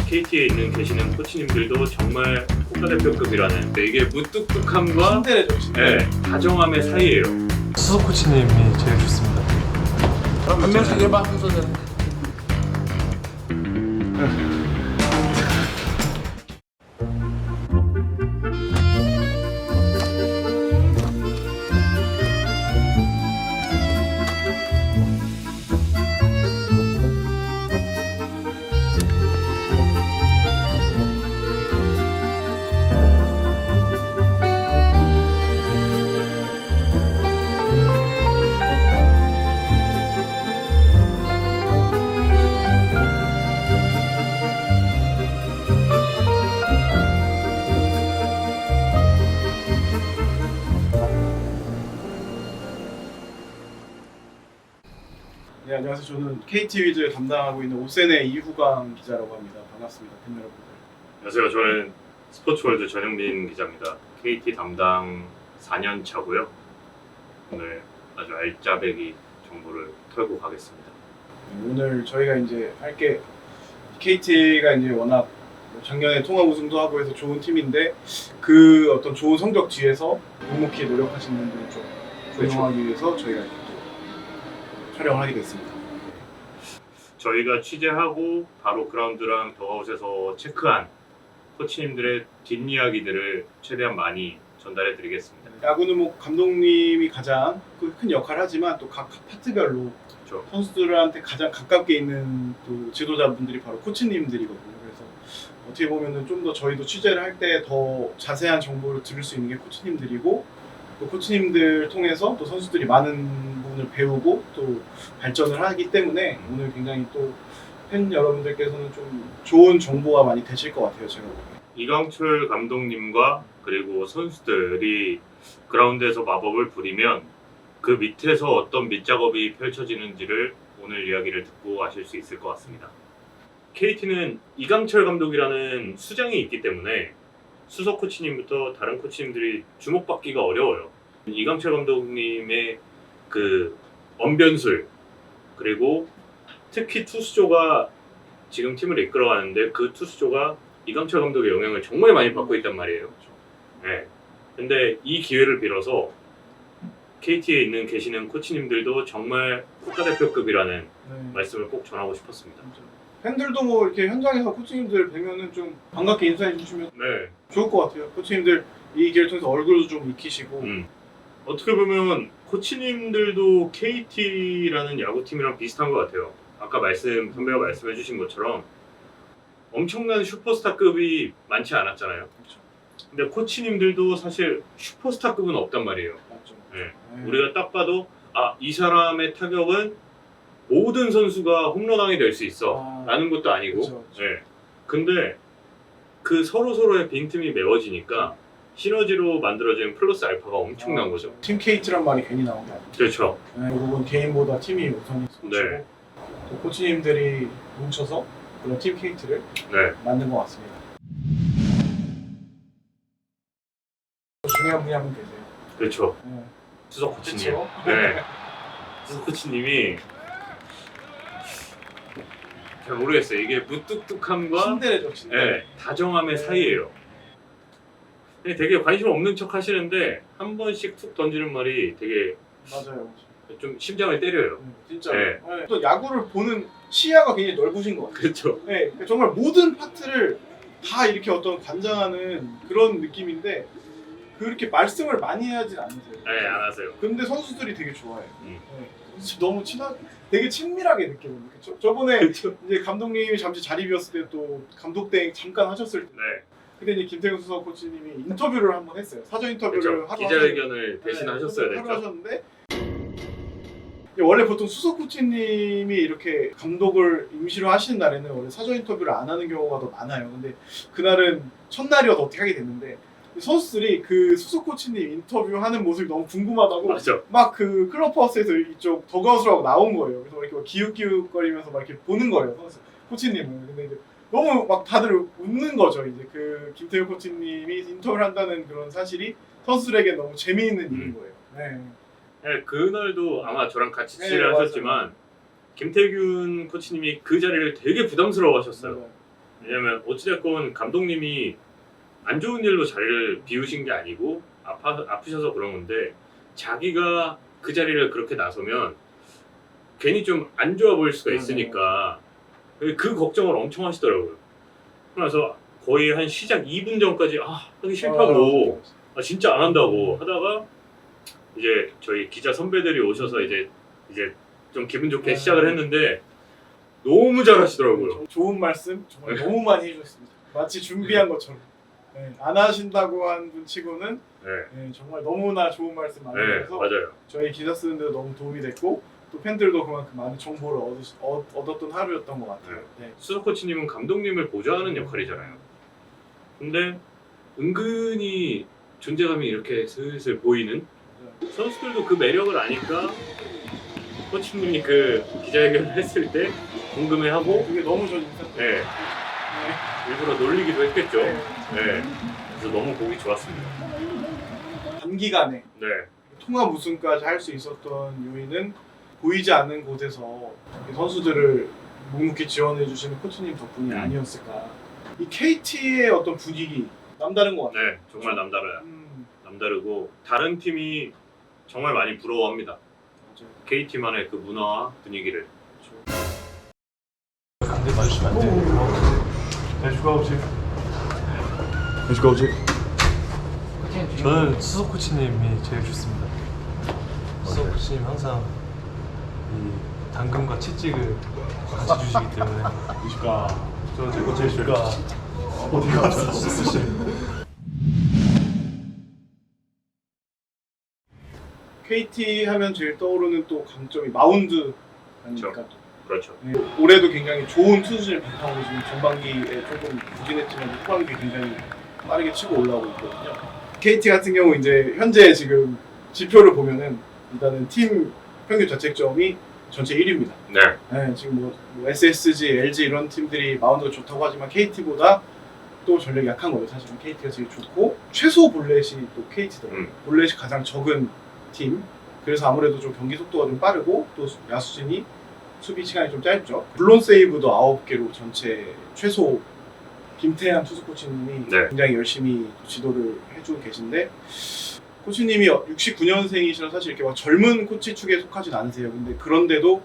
KT에 계시는 코치님들도 정말 국가대표급이라는, 근데 이게 무뚝뚝함과 신데레죠, 신데레. 다정함의 사이예요. 수석 코치님이 제일 좋습니다. 한 명씩 해봐, 순서대로. 네, 안녕하세요. 저는 KT 위즈를 담당하고 있는 오센의 이후강 기자라고 합니다. 반갑습니다, 팬 여러분들. 안녕하세요. 저는 스포츠월드 전영민 기자입니다. KT 담당 4년 차고요. 오늘 아주 알짜배기 정보를 털고 가겠습니다. 네, 오늘 저희가 이제 할게 KT가 이제 워낙 작년에 통합 우승도 하고 해서 좋은 팀인데 그 어떤 좋은 성적 뒤에서 묵묵히 노력하시는 분들을 좀 조명하기 위해서 저희가 이렇게 또 촬영을 하게 됐습니다. 저희가 취재하고 바로 그라운드랑 더가웃에서 체크한 코치님들의 뒷이야기들을 최대한 많이 전달해 드리겠습니다. 야구는 뭐 감독님이 가장 큰 역할을 하지만 또 각 파트별로 그렇죠. 선수들한테 가장 가깝게 있는 또 지도자분들이 바로 코치님들이거든요. 그래서 어떻게 보면은 좀 더 저희도 취재를 할 때 더 자세한 정보를 들을 수 있는 게 코치님들이고, 또 코치님들 통해서 또 선수들이 많은 부분을 배우고 또 발전을 하기 때문에 오늘 굉장히 또 팬 여러분들께서는 좀 좋은 정보가 많이 되실 것 같아요, 제가 보기에. 이강철 감독님과 그리고 선수들이 그라운드에서 마법을 부리면 그 밑에서 어떤 밑작업이 펼쳐지는지를 오늘 이야기를 듣고 아실 수 있을 것 같습니다. KT는 이강철 감독이라는 수장이 있기 때문에 수석 코치님부터 다른 코치님들이 주목받기가 어려워요. 이강철 감독님의 그 언변술, 그리고 특히 투수조가 지금 팀을 이끌어가는데 그 투수조가 이강철 감독의 영향을 정말 많이 받고 있단 말이에요. 네. 근데 이 기회를 빌어서 KT에 계시는 코치님들도 정말 국가대표급이라는 네. 말씀을 꼭 전하고 싶었습니다. 팬들도 뭐 이렇게 현장에서 코치님들 뵈면은 좀 반갑게 인사해 주시면 네. 좋을 것 같아요. 코치님들 이 기회를 통해서 얼굴도 좀 익히시고. 어떻게 보면 코치님들도 KT라는 야구팀이랑 비슷한 것 같아요. 아까 선배가 말씀해 주신 것처럼 엄청난 슈퍼스타급이 많지 않았잖아요. 그렇죠. 근데 코치님들도 사실 슈퍼스타급은 없단 말이에요. 맞죠. 네. 네. 우리가 딱 봐도 이 사람의 타격은 모든 선수가 홈런왕이 될 수 있어 라는 것도 아니고. 그쵸. 네. 근데 그 서로서로의 빈틈이 메워지니까 시너지로 만들어진 플러스 알파가 엄청난 거죠. 팀 KT란 말이 괜히 나온 게 아니죠. 그렇죠. 네, 결국은 개인보다 팀이 우선이 스포츠고, 네. 또 코치님들이 뭉쳐서 그런 팀 KT를 네. 만든 것 같습니다. 중요한 분이 한 분 계세요. 그렇죠. 네. 수석 코치님. 그쵸? 네. 수석 코치님이 잘 모르겠어요. 이게 무뚝뚝함과 신데레죠, 신데레. 다정함의 사이예요. 근데 되게 관심 없는 척 하시는데 한 번씩 툭 던지는 말이 되게 맞아요. 좀 심장을 때려요. 진짜. 네. 네. 또 야구를 보는 시야가 굉장히 넓으신 것 같아요. 그렇죠. 네, 그러니까 정말 모든 파트를 다 이렇게 어떤 관장하는 그런 느낌인데 그렇게 말씀을 많이 하진 않으세요. 네, 안 하세요. 근데 선수들이 되게 좋아해요. 음. 네, 선수 너무 되게 친밀하게 느끼거든요. 그렇죠? 저번에 그렇죠. 이제 감독님이 잠시 자리 비웠을 때 또 감독 대행 잠깐 하셨을 때, 네. 근데 이제 김태경 수석 코치님이 인터뷰를 한번 했어요. 사전 인터뷰를 그렇죠. 하루 기자회견을 대신 네, 하셨어야 하루 됐죠. 하셨는데 원래 보통 수석 코치님이 이렇게 감독을 임시로 하시는 날에는 원래 사전 인터뷰를 안 하는 경우가 더 많아요. 근데 그날은 첫날이어서 어떻게 하게 됐는데 선수들이 그 수석 코치님 인터뷰하는 모습이 너무 궁금하다고 맞죠. 막 그 클럽하우스에서 이쪽 더그아웃으로 나온 거예요. 그래서 이렇게 막 기웃기웃거리면서 막 이렇게 보는 거예요. 선수 코치님은. 근데 이제 너무 막 다들 웃는 거죠. 이제 그 김태우 코치님이 인터뷰를 한다는 그런 사실이 선수들에게 너무 재미있는 일인 거예요. 네. 네, 그날도 아마 저랑 같이 네, 취재를 맞아요. 하셨지만 김태균 코치님이 그 자리를 되게 부담스러워하셨어요. 맞아요. 왜냐면 어찌됐건 감독님이 안 좋은 일로 자리를 비우신 게 아니고 아프셔서 그런 건데 자기가 그 자리를 그렇게 나서면 괜히 좀 안 좋아 보일 수가 있으니까 그 걱정을 엄청 하시더라고요. 그래서 거의 한 시작 2분 전까지 하기 싫다고 진짜 안 한다고 하다가 이제 저희 기자 선배들이 오셔서 이제 좀 기분 좋게 시작을 했는데 너무 잘하시더라고요. 좋은 말씀 정말 너무 많이 해주셨습니다. 마치 준비한 것처럼. 네, 안 하신다고 한 분 치고는 네, 정말 너무나 좋은 말씀 많이 네, 해주셔서 맞아요. 저희 기사 쓰는데 너무 도움이 됐고 또 팬들도 그만큼 많은 정보를 얻었던 하루였던 것 같아요. 네. 수석 코치님은 감독님을 보좌하는 역할이잖아요. 근데 은근히 존재감이 이렇게 슬슬 보이는 선수들도 그 매력을 아니까 코치님이 그 기자회견을 했을 때 궁금해하고 그게 너무 전 인상적이에요. 네, 일부러 놀리기도 했겠죠. 네. 네, 그래서 너무 보기 좋았습니다. 단기간에 네, 통합 우승까지 할 수 있었던 요인은 보이지 않는 곳에서 선수들을 묵묵히 지원해 주시는 코치님 덕분이 아니었을까. 이 KT의 어떤 분위기 남다른 것 같아요. 네, 정말 남다르요. 남다르고 다른 팀이 정말 많이 부러워합니다. 맞아요. KT만의 그 문화와 분위기를. 근데 맞으시면 안 돼요. 네, 휴가 오직. 휴가 오직. 저는 수석 코치님이 제일 좋습니다. 수석 코치님 항상 이 당근과 채찍을 같이 주시기 때문에. 휴가. 저는 제거 제일 싫어요. 어디 가서 쓰시는. KT 하면 제일 떠오르는 또 강점이 마운드 아닙니까? 그렇죠. 네, 올해도 굉장히 좋은 투수진을 바탕으로 지금 전반기에 조금 부진했지만 후반기에 굉장히 빠르게 치고 올라오고 있거든요. KT 같은 경우 이제 현재 지금 지표를 보면은 일단은 팀 평균 자책점이 전체 1위입니다. 네, 네, 지금 뭐 SSG, LG 이런 팀들이 마운드가 좋다고 하지만 KT보다 또 전력이 약한 거예요. 사실은 KT가 제일 좋고 최소 볼넷이 또 KT더라고요. 볼넷이 가장 적은 팀. 그래서 아무래도 좀 경기 속도가 좀 빠르고 또 야수진이 수비 시간이 좀 짧죠. 물론 세이브도 9개로 전체 최소 김태한 투수 코치님이 네. 굉장히 열심히 지도를 해주고 계신데 코치님이 69년생이시라 사실 이렇게 막 젊은 코치 축에 속하진 않으세요. 근데 그런데도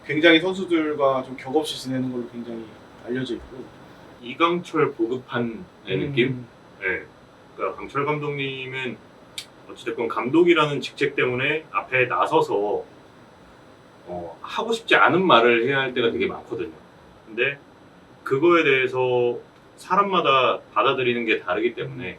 굉장히 선수들과 좀 격없이 지내는 걸로 굉장히 알려져 있고 이강철 보급한 느낌? 네. 그러니까 강철 감독님은 어찌됐건 감독이라는 직책 때문에 앞에 나서서 하고 싶지 않은 말을 해야 할 때가 되게 많거든요. 근데 그거에 대해서 사람마다 받아들이는 게 다르기 때문에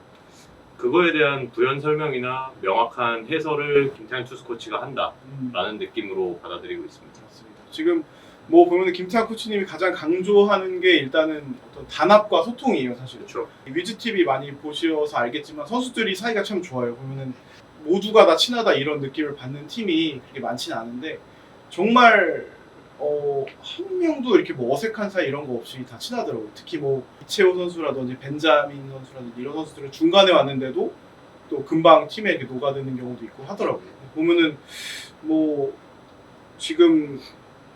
그거에 대한 부연 설명이나 명확한 해설을 김태환 투수 코치가 한다라는 느낌으로 받아들이고 있습니다. 맞습니다. 지금 뭐 보면 김태환 코치님이 가장 강조하는 게 일단은 어떤 단합과 소통이에요, 사실. 그렇죠. 위즈 TV 많이 보셔서 알겠지만 선수들이 사이가 참 좋아요. 보면은 모두가 다 친하다 이런 느낌을 받는 팀이 그렇게 많지는 않은데 정말 한 명도 이렇게 뭐 어색한 사이 이런 거 없이 다 친하더라고요. 특히 뭐 이채호 선수라든지 벤자민 선수라든지 이런 선수들은 중간에 왔는데도 또 금방 팀에 이렇게 녹아드는 경우도 있고 하더라고요. 보면은 뭐 지금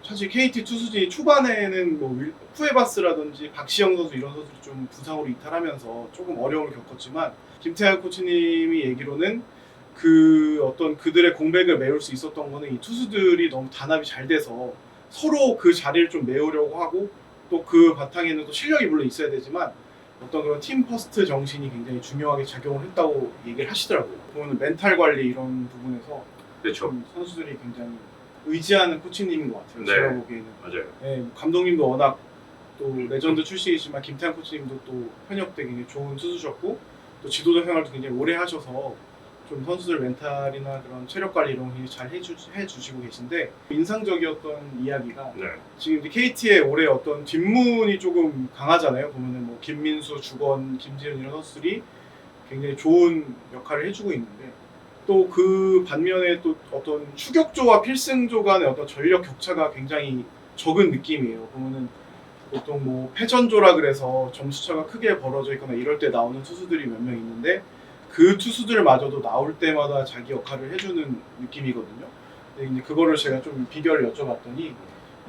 사실 KT 투수진이 초반에는 뭐 쿠에바스라든지 박시영 선수 이런 선수들이 좀 부상으로 이탈하면서 조금 어려움을 겪었지만 김태환 코치님이 얘기로는 그 어떤 그들의 공백을 메울 수 있었던 거는 이 투수들이 너무 단합이 잘 돼서 서로 그 자리를 좀 메우려고 하고 또 그 바탕에는 또 실력이 물론 있어야 되지만 어떤 그런 팀 퍼스트 정신이 굉장히 중요하게 작용을 했다고 얘기를 하시더라고요. 보면 멘탈 관리 이런 부분에서 그렇죠. 선수들이 굉장히 의지하는 코치님인 것 같아요. 네. 제가 보기에는. 맞아요. 네, 감독님도 워낙 또 레전드 출신이지만 김태환 코치님도 또 현역 때 굉장히 좋은 투수셨고 또 지도자 생활도 굉장히 오래 하셔서 좀 선수들 멘탈이나 그런 체력 관리 이런 거 굉장히 잘 해주시고 계신데 인상적이었던 이야기가 네. 지금 이제 KT의 올해 어떤 뒷문이 조금 강하잖아요. 보면은 뭐 김민수, 주건, 김지현 이런 선수들이 굉장히 좋은 역할을 해주고 있는데 또 그 반면에 또 어떤 추격조와 필승조 간의 어떤 전력 격차가 굉장히 적은 느낌이에요. 보면은 보통 뭐 패전조라 그래서 점수차가 크게 벌어져 있거나 이럴 때 나오는 투수들이 몇 명 있는데 그 투수들마저도 나올 때마다 자기 역할을 해주는 느낌이거든요. 근데 이제 그거를 제가 좀 비결을 여쭤봤더니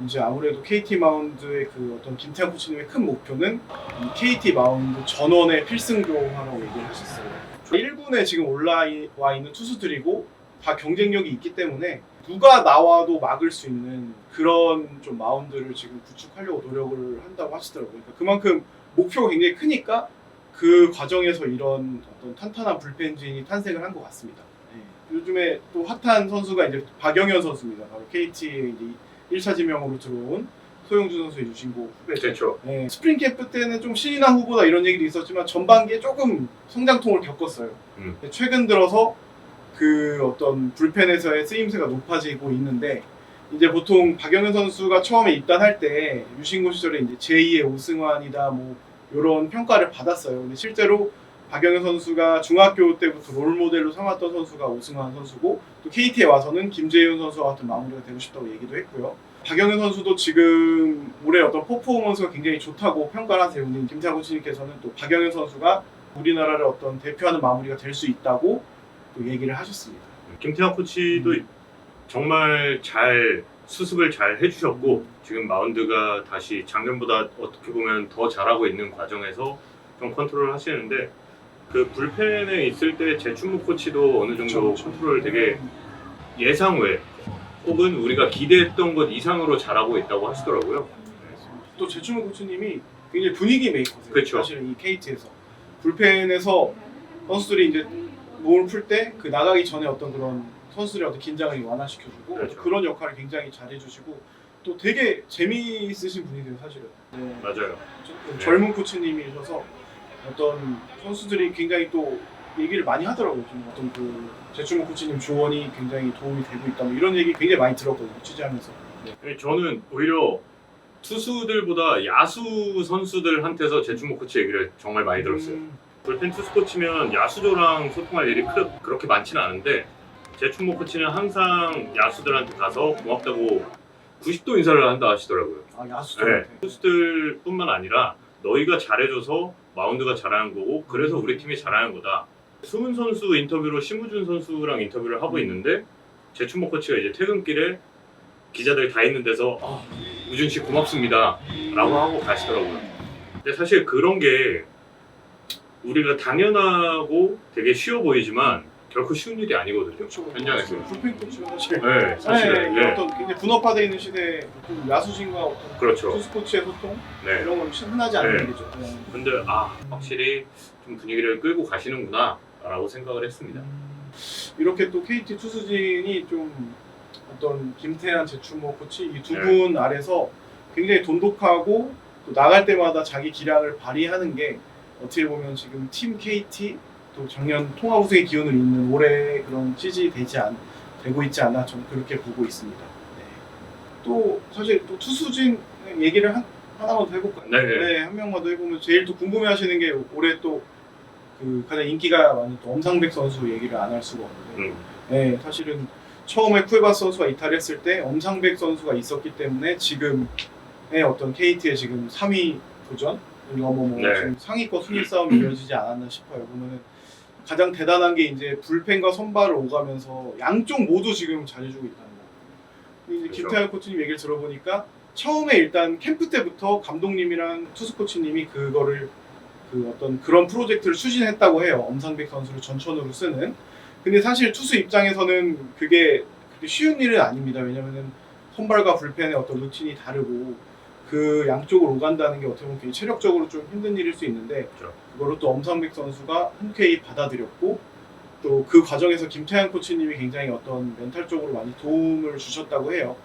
이제 아무래도 KT 마운드의 그 어떤 김태환 코치님의 큰 목표는 이 KT 마운드 전원의 필승조하라고 얘기를 하셨어요. 1군에 지금 올라와 있는 투수들이고 다 경쟁력이 있기 때문에 누가 나와도 막을 수 있는 그런 좀 마운드를 지금 구축하려고 노력을 한다고 하시더라고요. 그러니까 그만큼 목표가 굉장히 크니까 그 과정에서 이런 어떤 탄탄한 불펜진이 탄생을 한 것 같습니다. 네. 요즘에 또 핫한 선수가 이제 박영현 선수입니다. 바로 KT의 이제 1차 지명으로 들어온 소영주 선수의 유신고 후배죠. 그렇죠. 네, 스프링 캠프 때는 좀 신인왕 후보다 이런 얘기도 있었지만 전반기에 조금 성장통을 겪었어요. 최근 들어서 그 어떤 불펜에서의 쓰임새가 높아지고 있는데 이제 보통 박영현 선수가 처음에 입단할 때 유신고 시절에 이제 제2의 오승환이다 뭐 이런 평가를 받았어요. 근데 실제로 박영현 선수가 중학교 때부터 롤 모델로 삼았던 선수가 오승환 선수고 또 KT에 와서는 김재윤 선수와 같은 마무리가 되고 싶다고 얘기도 했고요. 박영현 선수도 지금 올해 어떤 퍼포먼스가 굉장히 좋다고 평가를 하세요. 우리 김태환 코치님께서는 또 박영현 선수가 우리나라를 어떤 대표하는 마무리가 될 수 있다고 또 얘기를 하셨습니다. 김태환 코치도 정말 잘 수습을 잘 해주셨고 지금 마운드가 다시 작년보다 어떻게 보면 더 잘하고 있는 과정에서 좀 컨트롤을 하시는데 그 불펜에 있을 때 제춘무 코치도 어느 정도 그쵸. 컨트롤을 되게 예상 외 혹은 우리가 기대했던 것 이상으로 잘하고 있다고 하시더라고요. 또 제주문 코치님이 굉장히 분위기 메이커세요. 그쵸. 사실은 이 KT에서 불펜에서 선수들이 이제 몸을 풀 때 그 나가기 전에 어떤 그런 선수들의 어떤 긴장을 완화시켜주고 그렇죠. 그런 역할을 굉장히 잘해주시고 또 되게 재미있으신 분이세요 사실은. 네. 맞아요. 좀 젊은 코치님이셔서 어떤 선수들이 굉장히 또 얘기를 많이 하더라고요. 좀 어떤 그 제주문 코치님 조언이 굉장히 도움이 되고 있다 뭐 이런 얘기 굉장히 많이 들었거든요 취재하면서. 네. 저는 오히려 투수들보다 야수 선수들한테서 제춘모 코치 얘기를 정말 많이 들었어요. 불펜 투수 코치면 야수조랑 소통할 일이 그렇게 많지는 않은데 제춘모 코치는 항상 야수들한테 가서 고맙다고 90도 인사를 한다 하시더라고요. 아 야수죠. 네. 투수들뿐만 아니라 너희가 잘해줘서 마운드가 잘하는 거고 그래서 우리 팀이 잘하는 거다. 수훈 선수 인터뷰로 심우준 선수랑 인터뷰를 하고 있는데 제춘모 코치가 이제 퇴근길에 기자들 다 있는 데서 우준 씨 고맙습니다 라고 하고 가시더라고요. 근데 사실 그런 게 우리가 당연하고 되게 쉬워 보이지만 결코 쉬운 일이 아니거든요. 그렇죠. 현장에서. 불펜 코치가 사실. 네, 사실은. 네, 네. 어떤 굉장히 분업화되어 있는 시대에 좀 야수진과 어떤 그렇죠. 투수 코치의 소통 네. 이런 건 흔하지 않은 네. 일이죠. 네. 근데 확실히 좀 분위기를 끌고 가시는구나 라고 생각을 했습니다. 이렇게 또 KT 투수진이 좀 어떤 김태환, 제춘모 코치 이 두 네. 분 아래서 굉장히 돈독하고 또 나갈 때마다 자기 기량을 발휘하는 게 어떻게 보면 지금 팀 KT 또 작년 통합 우승의 기운을 잇는 올해 그런 시즌이 되고 있지 않나 저는 그렇게 보고 있습니다. 네. 또 사실 또 투수진 얘기를 하나만 더 해볼까요? 네. 한 명만 더 해보면 제일 또 궁금해하시는 게 올해 또 그 가장 인기가 많은 또 엄상백 선수 얘기를 안 할 수가 없는데, 네, 사실은 처음에 쿠에바스 선수가 이탈했을 때 엄상백 선수가 있었기 때문에 지금의 어떤 KT의 지금 3위 도전 네. 지금 상위권 순위 싸움이 이어지지 않았나 싶어요. 보면은 가장 대단한 게 이제 불펜과 선발을 오가면서 양쪽 모두 지금 잘해주고 있다는 거. 이제 그렇죠. 김태환 코치님 얘기를 들어보니까 처음에 일단 캠프 때부터 감독님이랑 투수 코치님이 그거를 그 어떤 그런 프로젝트를 추진했다고 해요. 엄상백 선수를 전천후로 쓰는. 근데 사실 투수 입장에서는 그게 그렇게 쉬운 일은 아닙니다. 왜냐면은 선발과 불펜의 어떤 루틴이 다르고 그 양쪽을 오간다는 게 어떻게 보면 굉장히 체력적으로 좀 힘든 일일 수 있는데 그렇죠. 그거를 또 엄상백 선수가 흔쾌히 받아들였고 또 그 과정에서 김태환 코치님이 굉장히 어떤 멘탈적으로 많이 도움을 주셨다고 해요.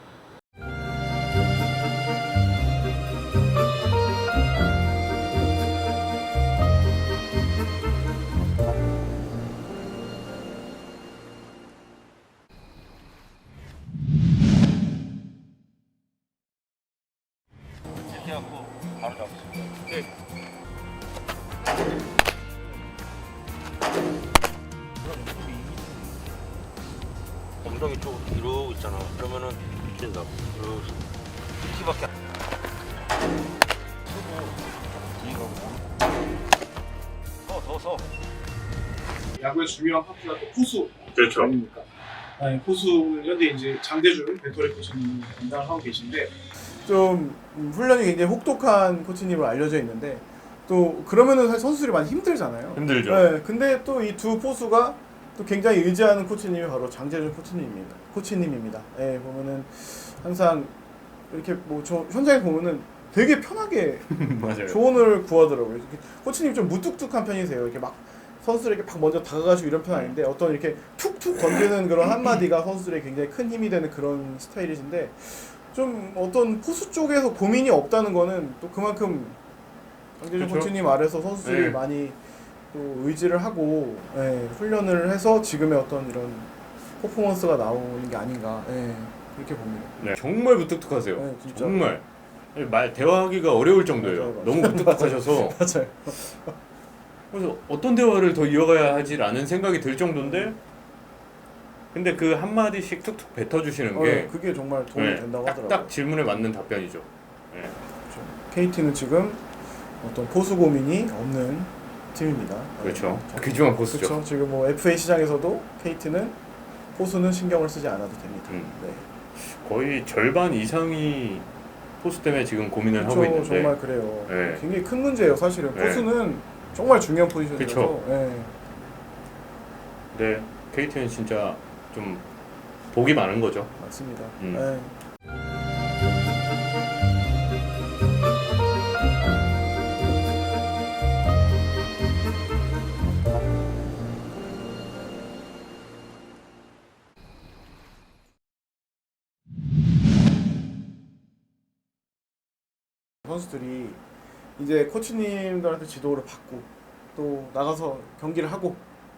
해갖고 바로 잡았습니다. 엉덩이 쪽 이러고 있잖아. 그러면은 뛴다. 키밖에 안. 서. 야구의 중요한 파트가 또 포수 그렇죠. 아닙니까? 포수는 현재 이제 장대준 벤토리 코치님이 담당을 하고 계신데 좀 훈련이 굉장히 혹독한 코치님으로 알려져 있는데 또 그러면은 사실 선수들이 많이 힘들잖아요. 힘들죠. 네, 근데 또 이 두 포수가 또 굉장히 의지하는 코치님이 바로 장재준 코치님입니다. 예, 보면은 항상 이렇게 뭐 저 현장에 보면은 되게 편하게 맞아요. 조언을 구하더라고요. 이렇게 코치님이 좀 무뚝뚝한 편이세요. 이렇게 막 선수들에게 막 먼저 다가가시고 이런 편 아닌데 어떤 이렇게 툭툭 던지는 그런 한마디가 선수들에게 굉장히 큰 힘이 되는 그런 스타일이신데 좀 어떤 포수 쪽에서 고민이 없다는 거는 또 그만큼 장재준 그렇죠. 코치님 아래서 선수들이 네. 많이 또 의지를 하고 예, 훈련을 해서 지금의 어떤 이런 퍼포먼스가 나오는 게 아닌가 예, 그렇게 봅니다. 네, 정말 무뚝뚝하세요. 네, 진짜. 정말 대화하기가 어려울 정도예요. 맞아요, 맞아요. 너무 무뚝뚝하셔서 맞아요. 그래서 어떤 대화를 더 이어가야 하지라는 생각이 들 정도인데 근데 그 한마디씩 툭툭 뱉어주시는 게 그게 정말 도움이 네, 된다고 하더라고요. 딱 질문에 맞는 답변이죠. 네. 그렇죠. KT는 지금 어떤 포수 고민이 없는 팀입니다. 그렇죠. 네. 귀중한 포수죠. 그렇죠. 지금 뭐 FA 시장에서도 KT는 포수는 신경을 쓰지 않아도 됩니다. 네. 거의 절반 이상이 포수 때문에 지금 고민을 그렇죠. 하고 있는데 정말 그래요. 네. 굉장히 큰 문제예요. 사실은 네. 포수는 정말 중요한 포지션이라서. 그렇죠. 네. 네, KT는 진짜 좀 복이 많은 거죠. 맞습니다. 음. 네. 선수들이 이제 코치님들한테 지도를 받고 또 나가서 경기를 하고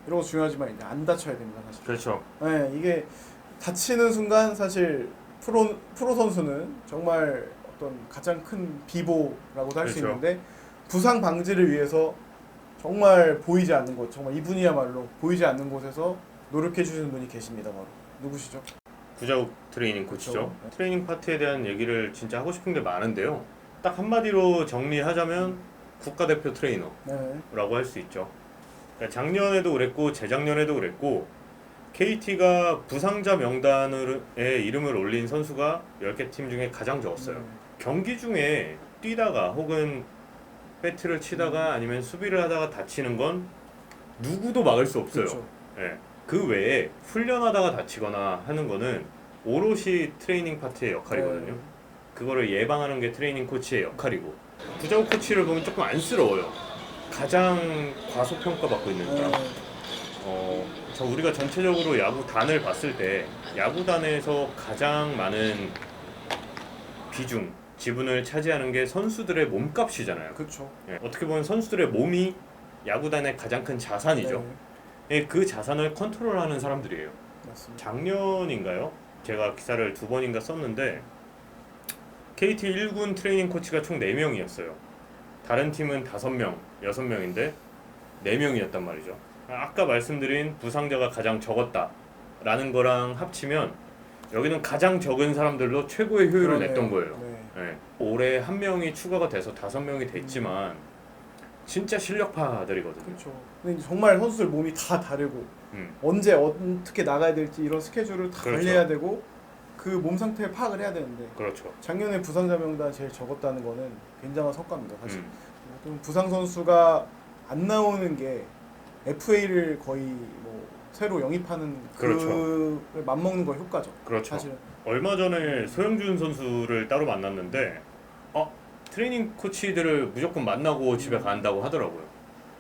이런 거 중요하지만 이제 안 다쳐야 됩니다, 사실. 그렇죠. 네, 이게 다치는 순간 사실 프로 선수는 정말 어떤 가장 큰 비보라고도 할 수 그렇죠. 있는데 부상 방지를 위해서 정말 보이지 않는 곳, 정말 이분이야말로 보이지 않는 곳에서 노력해 주시는 분이 계십니다. 바로 누구시죠? 구자욱 트레이닝 코치죠. 그렇죠. 네. 트레이닝 파트에 대한 얘기를 진짜 하고 싶은 게 많은데요. 딱 한마디로 정리하자면 국가대표 트레이너라고 네. 할 수 있죠. 그러니까 작년에도 그랬고 재작년에도 그랬고 KT가 부상자 명단에 이름을 올린 선수가 10개 팀 중에 가장 적었어요. 네. 경기 중에 뛰다가 혹은 배트를 치다가 아니면 수비를 하다가 다치는 건 누구도 막을 수 없어요. 그렇죠. 예. 그 외에 훈련하다가 다치거나 하는 거는 오롯이 트레이닝 파트의 역할이거든요. 네. 그거를 예방하는 게 트레이닝 코치의 역할이고 구자욱 코치를 보면 조금 안쓰러워요. 가장 과소평가받고 있는 사람. 저 우리가 전체적으로 야구단을 봤을 때 야구단에서 가장 많은 비중, 지분을 차지하는 게 선수들의 몸값이잖아요. 그렇죠. 예, 어떻게 보면 선수들의 몸이 야구단의 가장 큰 자산이죠. 네. 예, 그 자산을 컨트롤하는 사람들이에요. 맞습니다. 작년인가요? 제가 기사를 2번인가 썼는데 KT 1군 트레이닝 코치가 총 4명이었어요. 다른 팀은 5명, 6명인데 4명이었단 말이죠. 아까 말씀드린 부상자가 가장 적었다라는 거랑 합치면 여기는 가장 적은 사람들로 최고의 효율을 그러네요. 냈던 거예요. 네. 예. 올해 1명이 추가가 돼서 5명이 됐지만 진짜 실력파들이거든요. 그렇죠. 근데 이제 정말 선수들 몸이 다 다르고 언제 어떻게 나가야 될지 이런 스케줄을 다 그렇죠. 관리해야 되고 그 몸 상태 파악을 해야 되는데 그렇죠. 작년에 부상자 명단 제일 적었다는 거는 굉장한 성과입니다. 사실 음. 부상 선수가 안 나오는 게 FA를 거의 뭐 새로 영입하는 그렇죠. 그 맞먹는 거 효과죠. 그렇죠. 사실은. 얼마 전에 소영준 선수를 따로 만났는데 트레이닝 코치들을 무조건 만나고 집에 간다고 하더라고요.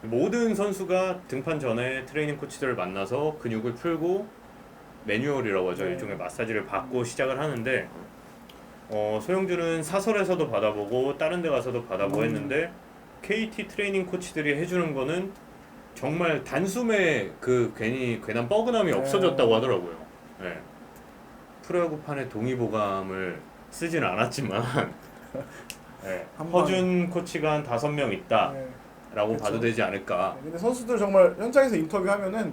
모든 선수가 등판 전에 트레이닝 코치들을 만나서 근육을 풀고 매뉴얼이라고 하죠. 네. 일종의 마사지를 받고 시작을 하는데 소영준은 사설에서도 받아보고 다른 데 가서도 받아보고 했는데 KT 트레이닝 코치들이 해주는 거는 정말 단숨에 그 괜한 뻐근함이 없어졌다고 하더라고요. 네. 프로야구판의 동의보감을 쓰진 않았지만 네. 허준 코치가 한 5명 있다 네. 라고 그렇죠. 봐도 되지 않을까. 근데 선수들 정말 현장에서 인터뷰하면은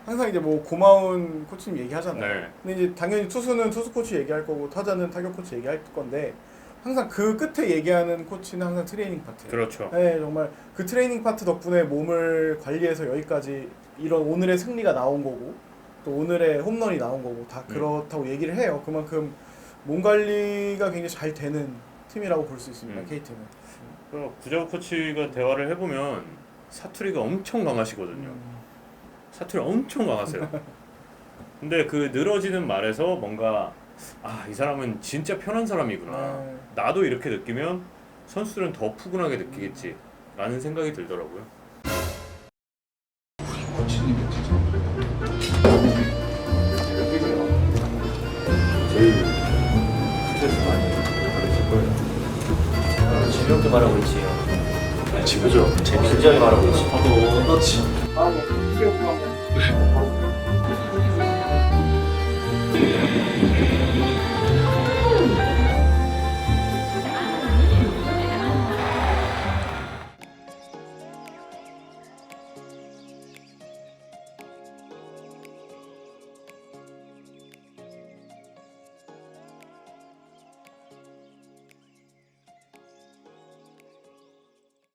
항상 이제 뭐 고마운 코치님 얘기하잖아요. 네. 근데 이제 당연히 투수는 투수 코치 얘기할 거고 타자는 타격 코치 얘기할 건데 항상 그 끝에 얘기하는 코치는 항상 트레이닝 파트예요. 그렇죠. 네, 정말 그 트레이닝 파트 덕분에 몸을 관리해서 여기까지 이런 오늘의 승리가 나온 거고 또 오늘의 홈런이 나온 거고 다 그렇다고 얘기를 해요. 그만큼 몸 관리가 굉장히 잘 되는 팀이라고 볼 수 있습니다. KT는. 구자욱 코치가 대화를 해보면 사투리가 엄청 강하시거든요. 사투리 엄청 강하세요. 근데 그 늘어지는 말에서 뭔가 이 사람은 진짜 편한 사람이구나. 나도 이렇게 느끼면 선수들은 더 푸근하게 느끼겠지 라는 생각이 들더라고요. 재미없게 말하고 있지. 지금죠. 진지하게 말하고 있지. 그렇지.